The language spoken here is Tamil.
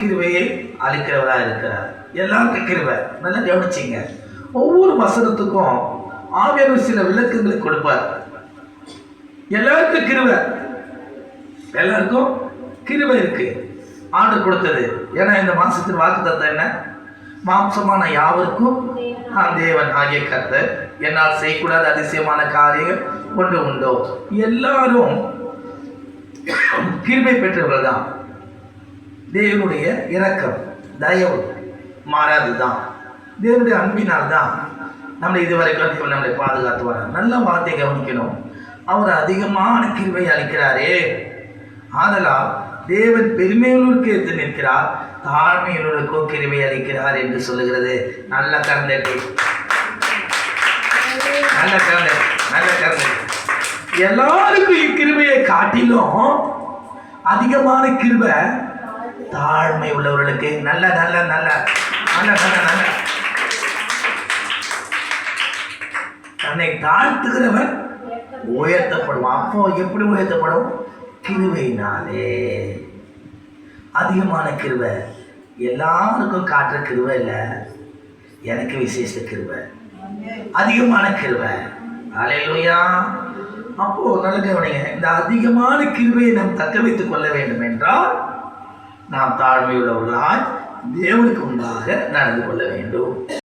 கிருபையை அளிக்கிறவரா இருக்கிறார். எல்லாருக்கும் கிருபை. நல்லா கவனிச்சிங்க. ஒவ்வொரு வசனத்துக்கும் ஆவியானவர் சில விளக்கங்களை கொடுப்பார். எல்லாருக்கும் கிருபை, எல்லாருக்கும் கிருபை இருக்கு. ஆண்டு கொடுத்தது. ஏன்னா இந்த மாசத்தின் வாக்குத்தத்தம் என்ன? மாம்சமான யாவருக்கும் நான் தேவன் ஆகிய கர்த்தர், என்னால் செய்யக்கூடாத அதிசயமான காரியங்கள் ஒன்று உண்டோ. எல்லாரும் கிருபை பெற்றவர்கள் தான். தேவனுடைய இரக்கம், தயவு மாறாதுதான். தேவனுடைய அன்பினால் தான் நம்மளை இதுவரைக்கும் தேவன் நம்மளை பாதுகாத்து வரார். நல்ல வார்த்தை கவனிக்கணும். அவர் அதிகமான கிருபை அளிக்கிறாரே, ஆதலால் தேவன் பெருமையுள்ளோருக்கு எடுத்து நிற்கிறார், தாழ்மையுள்ளோருக்கும் கிருபை அளிக்கிறார் என்று சொல்லுகிறது. நல்ல கரண்டை, நல்ல கரண்டை, நல்ல கரண்டை. எல்லாருக்கும் இக்கிருபையை காட்டிலும் அதிகமான கிருபை தாழ்மை உள்ளவர்களுக்கு. நல்ல நல்ல நல்ல நல்ல நல்ல நல்ல தன்னை தாழ்த்துகிறவன் உயர்த்தப்படுவான். அப்போ எப்படி உயர்த்தப்படும்? கிருபையினாலே. அதிகமான கிருபை எல்லாருக்கும் காட்டுற கிருபை இல்லை, எனக்கு விசேஷ கிருபை, அதிகமான கிருபை. அல்லேலூயா. அப்போ நல்ல கவனிங்க. இந்த அதிகமான கிருபையை நாம் தக்க வைத்துக் கொள்ள வேண்டும் என்றால் நாம் தாழ்மையுள்ளவர்களாய் தேவனுக்கு முன்பாக நடந்து கொள்ள வேண்டும்.